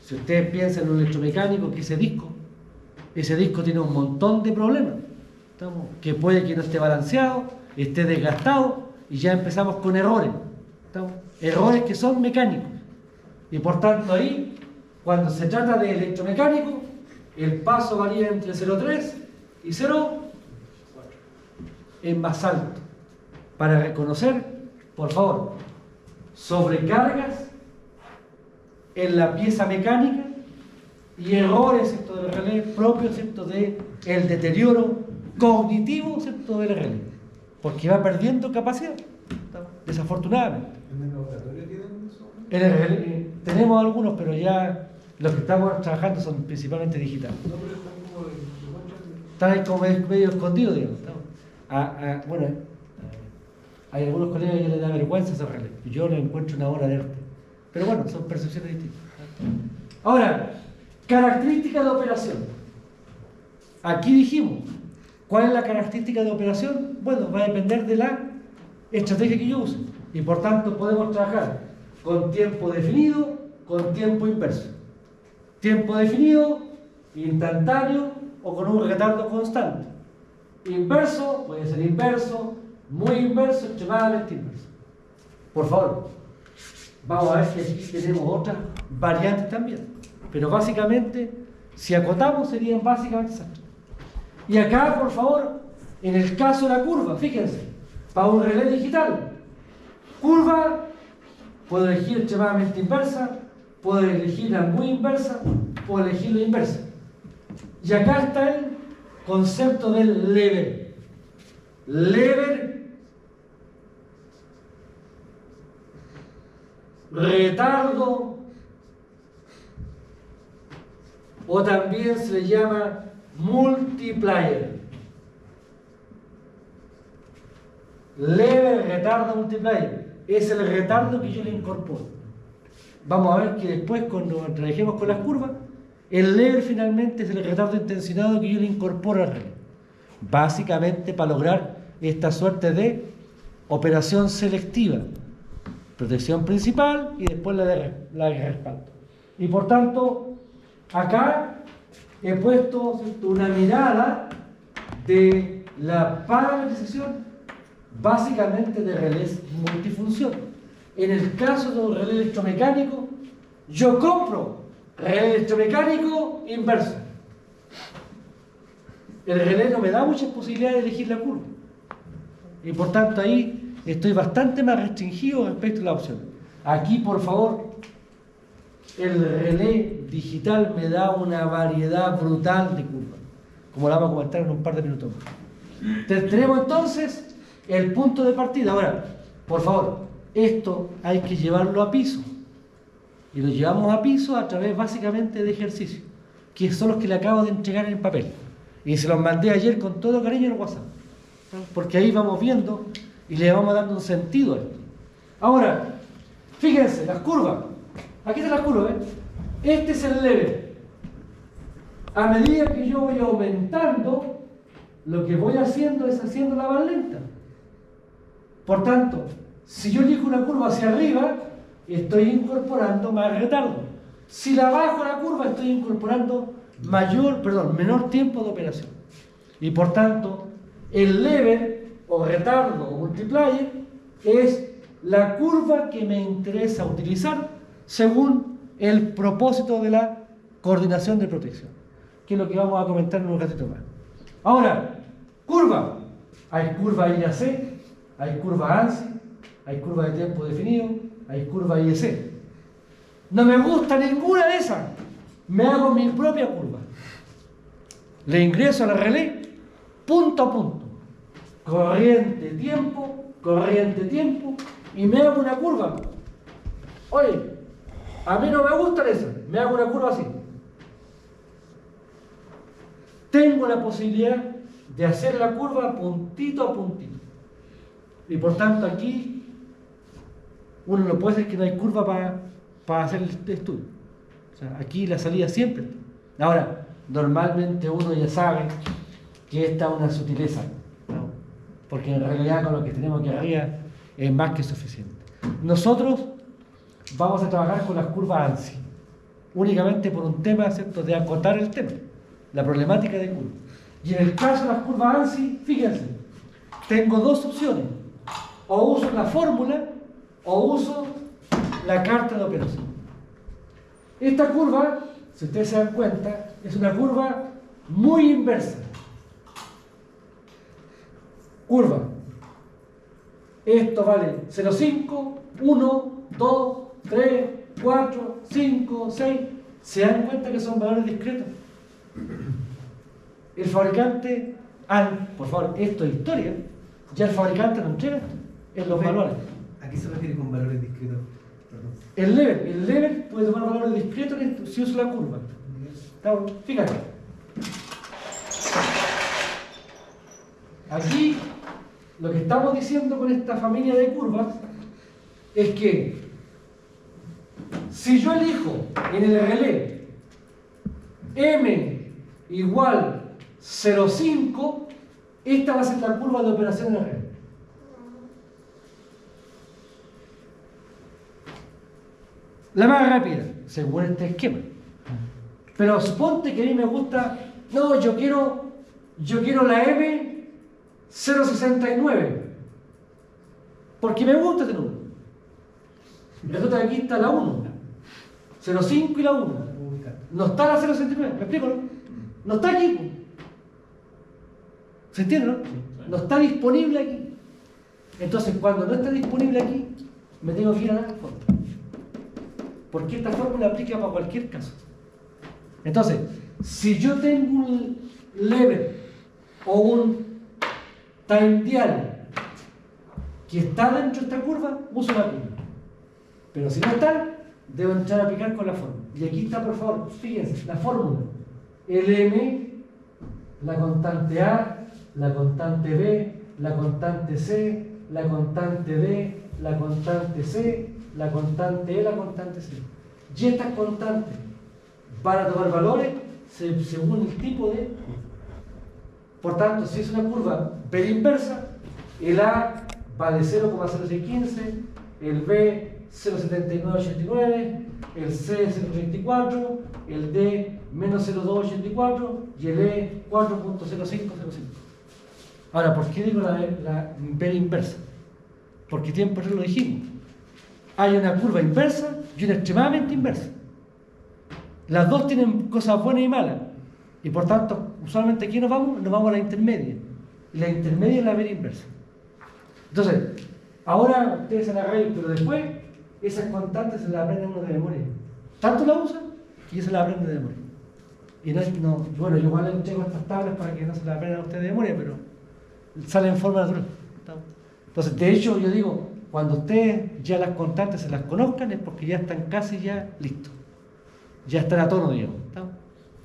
si ustedes piensan en un electromecánico, que ese disco tiene un montón de problemas, que puede que no esté balanceado, esté desgastado, y ya empezamos con errores, errores que son mecánicos. Y por tanto ahí, cuando se trata de electromecánico, el paso varía entre 0,3 y 0,4. Es más alto. Para reconocer, por favor, sobrecargas en la pieza mecánica y errores, ¿cierto?, del relé propios, ¿cierto?, del deterioro cognitivo, ¿cierto?, del relé, porque va perdiendo capacidad, desafortunadamente. ¿En el laboratorio tienen eso? En el relé, tenemos algunos, pero ya los que estamos trabajando son principalmente digitales. No, pero están como de Están ahí como medio escondidos, digamos. Bueno, hay algunos colegas que les da vergüenza esos relés. Yo no encuentro una obra de arte. Pero bueno, son percepciones distintas. Ahora, características de operación. Aquí dijimos, ¿cuál es la característica de operación? Bueno, va a depender de la estrategia que yo use. Y por tanto podemos trabajar con tiempo definido, con tiempo inverso. Tiempo definido, instantáneo o con un retardo constante. Inverso, puede ser inverso, muy inverso, extremadamente inverso. Por favor, vamos a ver que aquí tenemos otras variantes también. Pero básicamente, si acotamos, serían básicamente esas. Y acá, por favor, en el caso de la curva, fíjense, para un relé digital, curva, puedo elegir extremadamente inversa, puedo elegir la muy inversa, puedo elegir la inversa. Y acá está el concepto del lever. Lever retardo, o también se le llama multiplier. Leve retardo multiplier. Es el retardo que yo le incorporo. Vamos a ver que después, cuando trabajemos con las curvas, el lever finalmente es el retardo intencionado que yo le incorporo al relé. Básicamente para lograr esta suerte de operación selectiva. Protección principal y después la de respaldo. Y por tanto, acá he puesto, ¿cierto?, una mirada de la parametrización básicamente de relés multifunción. En el caso de un relé electromecánico, yo compro relé electromecánico inverso. El relé no me da muchas posibilidades de elegir la curva. Y por tanto ahí estoy bastante más restringido respecto a la opción. Aquí, por favor, el relé digital me da una variedad brutal de curvas, como la vamos a comentar en un par de minutos más. Tenemos entonces el punto de partida. Ahora, por favor, esto hay que llevarlo a piso. Y lo llevamos a piso a través básicamente de ejercicios, que son los que le acabo de entregar en papel. Y se los mandé ayer con todo cariño en el WhatsApp. Porque ahí vamos viendo y le vamos dando un sentido a esto. Ahora, fíjense, las curvas. Aquí están las curvas, ¿eh? Este es el lever. A medida que yo voy aumentando, lo que voy haciendo es haciéndola más lenta. Por tanto, si yo elijo una curva hacia arriba, estoy incorporando más retardo. Si la bajo la curva, estoy incorporando menor tiempo de operación. Y por tanto, el lever o retardo o multiplier es la curva que me interesa utilizar según el propósito de la coordinación de protección, que es lo que vamos a comentar en un ratito más. Ahora, curva. Hay curva IAC, hay curva ANSI, hay curva de tiempo definido, hay curva IEC. No me gusta ninguna de esas. Me hago mi propia curva. Le ingreso al relé punto a punto. Corriente, tiempo, y me hago una curva. Oye, a mí no me gustan esas. Me hago una curva así. Tengo la posibilidad de hacer la curva puntito a puntito. Y por tanto aquí uno no puede decir que no hay curva para hacer el estudio. O sea, aquí la salida siempre. Ahora, normalmente uno ya sabe que esta es una sutileza, ¿no? Porque en realidad con lo que tenemos aquí arriba es más que suficiente. Nosotros vamos a trabajar con las curvas ANSI, únicamente por un tema, ¿cierto?, de acotar el tema, la problemática de curva. Y en el caso de las curvas ANSI, fíjense, tengo dos opciones: o uso la fórmula o uso la carta de operación. Esta curva, si ustedes se dan cuenta, es una curva muy inversa. Curva. Esto vale 0,5, 1, 2, 3, 4, 5, 6. ¿Se dan cuenta que son valores discretos? El fabricante, por favor, esto es historia, ya el fabricante no entrega esto en los manuales. ¿A qué se refiere con valores discretos? Perdón. El lever puede tomar valores discretos si uso la curva. Fíjate. Aquí lo que estamos diciendo con esta familia de curvas es que si yo elijo en el relé m igual 0,5, esta va a ser la curva de operación en el relé. La más rápida, según este esquema. Pero suponte que a mí me gusta, no, yo quiero la M 0,69, porque me gusta este número. Resulta que aquí está la 1, 0,5 y la 1. No está la 0,69, ¿me explico, no? No está aquí. ¿Se entiende, no? No está disponible aquí. Entonces, cuando no está disponible aquí, me tengo que ir a la fórmula. Porque esta fórmula aplica para cualquier caso. Entonces, si yo tengo un lever o un time dial que está dentro de esta curva, uso la curva. Pero si no están, debo entrar a aplicar con la fórmula. Y aquí está, por favor, fíjense, la fórmula. LM, la constante A, la constante B, la constante C, la constante D, la constante C, la constante E, la constante C. Y estas constantes van a tomar valores según el tipo de curva. Por tanto, si es una curva B inversa, el A vale 0,0615, el B 0,7989, el C 0,34, el D menos 0,284 y el E 4,0505. Ahora, ¿por qué digo la B inversa? Porque tiempo atrás lo dijimos. Hay una curva inversa y una extremadamente inversa. Las dos tienen cosas buenas y malas. Y por tanto, usualmente aquí nos vamos a la intermedia. Y la intermedia es la B inversa. Entonces, ahora ustedes se la reír, pero después esas constantes se las aprenden uno de memoria. Tanto la usan que ya se las aprenden de memoria. Y bueno, yo igual les entrego estas tablas para que no se las aprendan ustedes de memoria, pero sale en forma natural. Entonces, de hecho, yo digo, cuando ustedes ya las constantes se las conozcan es porque ya están casi ya listos. Ya están a tono, digamos.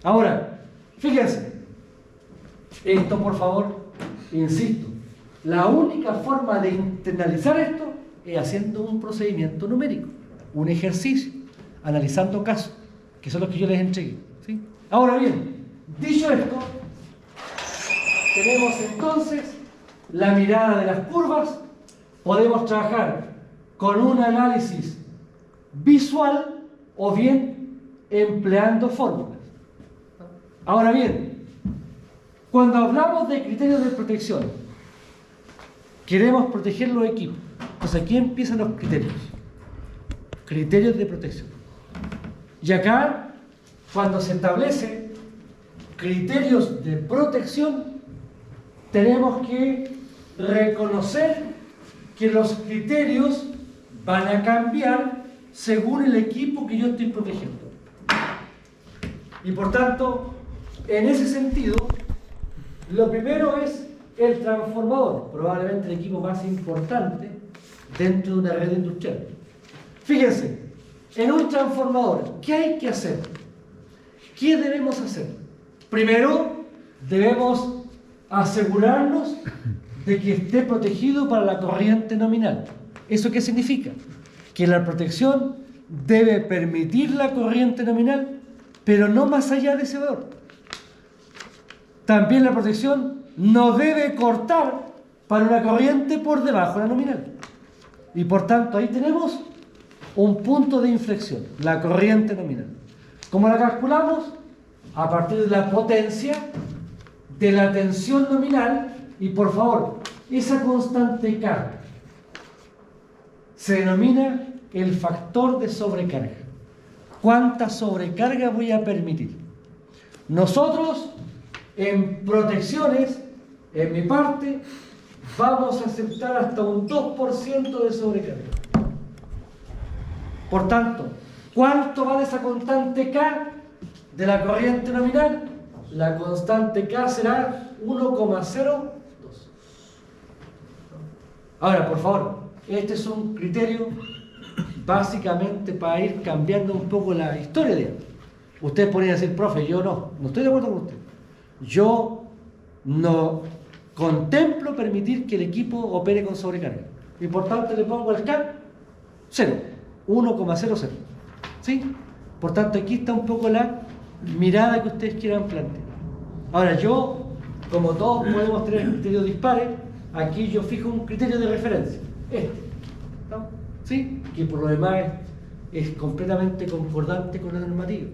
Ahora, fíjense, esto por favor, insisto, la única forma de internalizar esto es haciendo un procedimiento numérico, un ejercicio, analizando casos, que son los que yo les entregué. ¿Sí? Ahora bien, dicho esto, tenemos entonces la mirada de las curvas, podemos trabajar con un análisis visual o bien empleando fórmulas. Ahora bien, cuando hablamos de criterios de protección, queremos proteger los equipos. Entonces aquí empiezan los criterios. Criterios de protección. Y acá, cuando se establecen criterios de protección, tenemos que reconocer que los criterios van a cambiar según el equipo que yo estoy protegiendo. Y por tanto, en ese sentido, lo primero es el transformador, probablemente el equipo más importante dentro de una red industrial. Fíjense, en un transformador, ¿qué hay que hacer? ¿Qué debemos hacer? Primero, debemos asegurarnos de que esté protegido para la corriente nominal. ¿Eso qué significa? Que la protección debe permitir la corriente nominal, pero no más allá de ese valor. También la protección no debe cortar para una corriente por debajo de la nominal. Y por tanto, ahí tenemos un punto de inflexión, la corriente nominal. ¿Cómo la calculamos? A partir de la potencia de la tensión nominal. Y por favor, esa constante K se denomina el factor de sobrecarga. ¿Cuánta sobrecarga voy a permitir? Nosotros, en protecciones, en mi parte, vamos a aceptar hasta un 2% de sobrecarga. Por tanto, ¿cuánto vale esa constante K de la corriente nominal? La constante K será 1,02. Ahora, por favor, este es un criterio básicamente para ir cambiando un poco la historia de esto. Ustedes podrían decir, profe, yo no estoy de acuerdo con usted. Yo no contemplo permitir que el equipo opere con sobrecarga. Y por tanto le pongo al K 0, 1,00. ¿Sí? Por tanto, aquí está un poco la mirada que ustedes quieran plantear. Ahora, yo, como todos podemos tener criterios dispares, aquí yo fijo un criterio de referencia. ¿No? ¿Sí? Que por lo demás es completamente concordante con la normativa.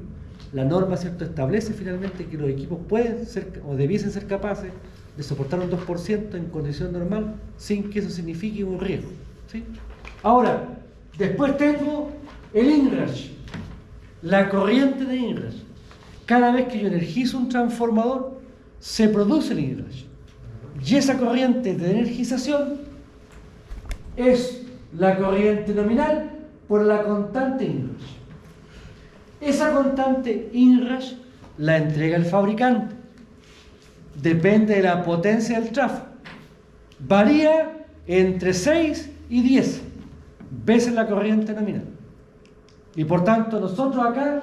La norma, ¿cierto?, establece finalmente que los equipos pueden ser o debiesen ser capaces de soportar un 2% en condición normal sin que eso signifique un riesgo. ¿Sí? Ahora, después tengo el inrush, la corriente de inrush. Cada vez que yo energizo un transformador, se produce el inrush. Y esa corriente de energización es la corriente nominal por la constante inrush. Esa constante inrush la entrega el fabricante. Depende de la potencia del tráfico. Varía entre 6 y 10 veces la corriente nominal. Y por tanto, nosotros acá,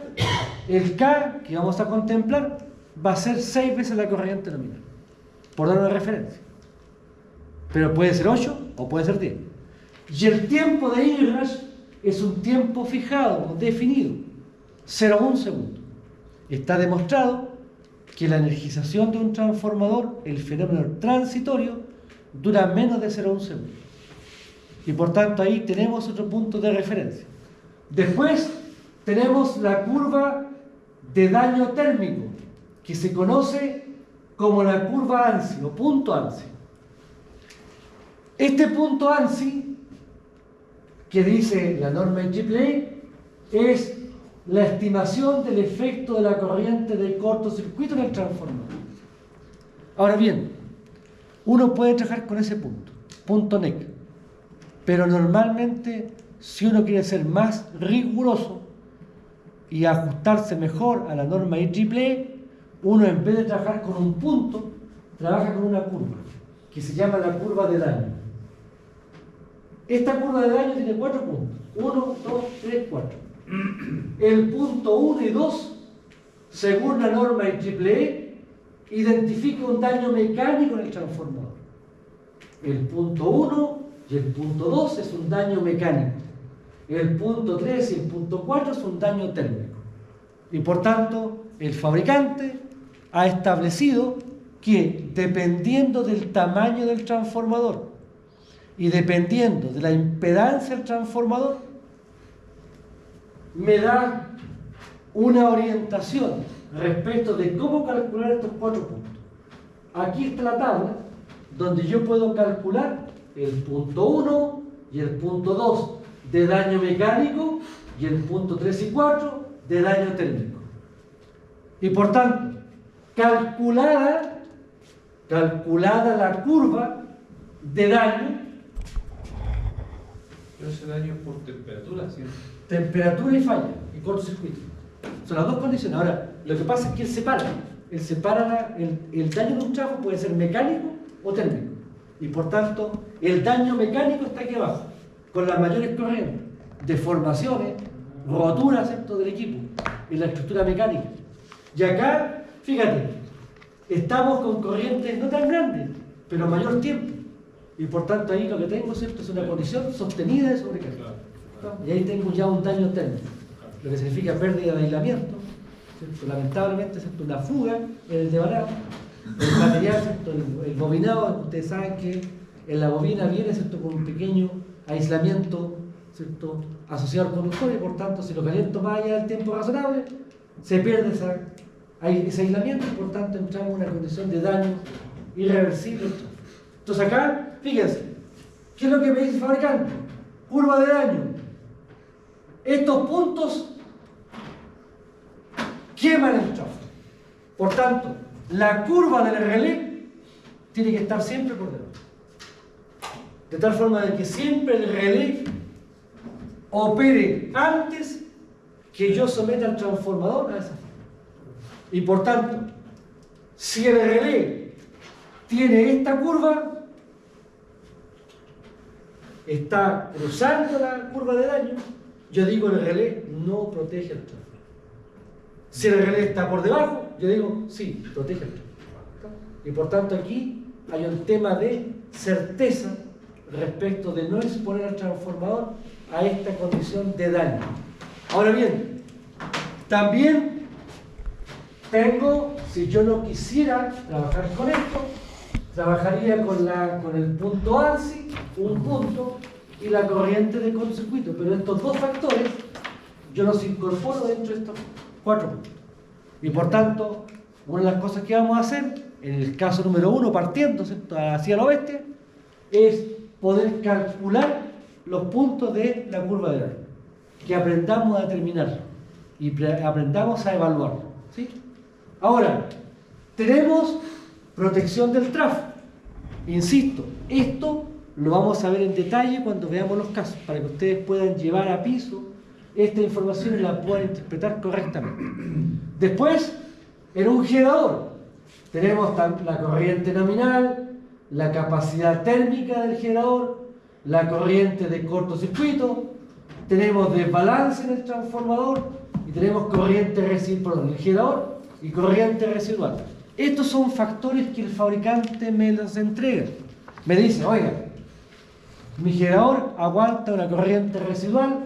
el K que vamos a contemplar va a ser 6 veces la corriente nominal, por dar una referencia. Pero puede ser 8 o puede ser 10. Y el tiempo de inrush es un tiempo fijado, definido, 0,1 segundo. Está demostrado que la energización de un transformador, el fenómeno transitorio, dura menos de 0,1 segundo. Y por tanto ahí tenemos otro punto de referencia. Después tenemos la curva de daño térmico, que se conoce como la curva ANSI o punto ANSI. Este punto ANSI, que dice la norma IEEE, es la estimación del efecto de la corriente de cortocircuito en el transformador. Ahora bien, uno puede trabajar con ese punto NEC, pero normalmente si uno quiere ser más riguroso y ajustarse mejor a la norma IEEE, uno en vez de trabajar con un punto, trabaja con una curva, que se llama la curva de daño. Esta curva de daño tiene 4 puntos. 1, 2, 3, 4. El punto 1 y 2, según la norma IEEE, identifica un daño mecánico en el transformador. El punto 1 y el punto 2 es un daño mecánico. El punto 3 y el punto 4 es un daño térmico. Y por tanto, el fabricante ha establecido que dependiendo del tamaño del transformador y dependiendo de la impedancia del transformador, me da una orientación respecto de cómo calcular estos 4 puntos. Aquí está la tabla donde yo puedo calcular el punto 1 y el punto 2 de daño mecánico y el punto 3 y 4 de daño térmico. Y por tanto, calculada la curva de daño. Pero ese daño es por temperatura, ¿sí? Temperatura y falla, y cortocircuito. Son las dos condiciones. Ahora, lo que pasa es que él separa el daño de un chafo puede ser mecánico o térmico. Y por tanto, el daño mecánico está aquí abajo, con las mayores corrientes, deformaciones, roturas, ¿cierto?, del equipo, en la estructura mecánica. Y acá, fíjate, estamos con corrientes no tan grandes, pero mayor tiempo. Y por tanto ahí lo que tengo, ¿cierto?, es una condición sostenida de sobrecarga. Y ahí tengo ya un daño térmico, lo que significa pérdida de aislamiento, ¿cierto? Lamentablemente, ¿cierto?, una fuga en el devanado, el material, ¿cierto?, el bobinado. Ustedes saben que en la bobina viene, ¿cierto?, con un pequeño aislamiento, ¿cierto?, asociado al conductor, y por tanto si lo caliento más allá del tiempo razonable, se pierde ese aislamiento y por tanto entramos en una condición de daño irreversible. Entonces acá, fíjense, ¿qué es lo que me dice el fabricante? Curva de daño. Estos puntos queman el trafo. Por tanto, la curva del relé tiene que estar siempre por debajo. De tal forma de que siempre el relé opere antes que yo someta al transformador a esa forma. Y por tanto, si el relé tiene esta curva, está cruzando la curva de daño, yo digo el relé no protege el tráfico. Si el relé está por debajo, yo digo sí, protege el tráfico. Y por tanto aquí hay un tema de certeza respecto de no exponer al transformador a esta condición de daño. Ahora bien, también tengo, si yo no quisiera trabajar con esto, trabajaría con el punto ANSI, un punto, y la corriente de cortocircuito. Pero estos dos factores yo los incorporo dentro de estos 4 puntos. Y por tanto, una de las cosas que vamos a hacer, en el caso número 1, partiendo, ¿cierto?, hacia la oeste, es poder calcular los puntos de la curva de daño, que aprendamos a determinar y aprendamos a evaluarlo, ¿sí? Ahora, tenemos protección del tráfico. Insisto, esto lo vamos a ver en detalle cuando veamos los casos, para que ustedes puedan llevar a piso esta información y la puedan interpretar correctamente. Después, en un generador, tenemos la corriente nominal, la capacidad térmica del generador, la corriente de cortocircuito, tenemos desbalance en el transformador y tenemos corriente residual, en el generador y corriente residual. Estos son factores que el fabricante me los entrega. Me dice, oiga, mi generador aguanta una corriente residual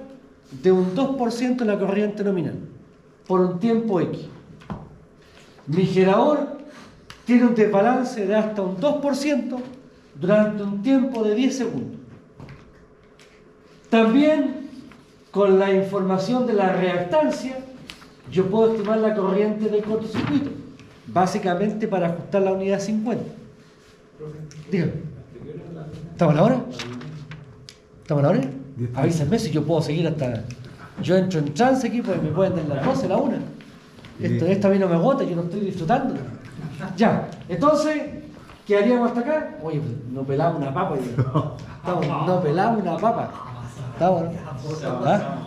de un 2% de la corriente nominal por un tiempo X. Mi generador tiene un desbalance de hasta un 2% durante un tiempo de 10 segundos. También, con la información de la reactancia, yo puedo estimar la corriente del cortocircuito, básicamente para ajustar la unidad 50. Dígame. ¿Estamos a la hora? ¿Estamos a la hora? Avísenme si yo puedo seguir hasta... Yo entro en trance aquí, porque me pueden dar las 12, la 1. Esto a mí no me agota, yo no estoy disfrutando. Ya, entonces, ¿qué haríamos hasta acá? Oye, no pelamos una papa. No pelamos una papa. ¿Estamos? ¿Ah?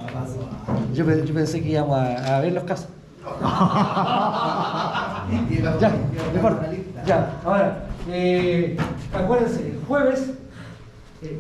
Yo pensé que íbamos a ver los casos. Ya, no importa. Ya, ahora, acuérdense, el jueves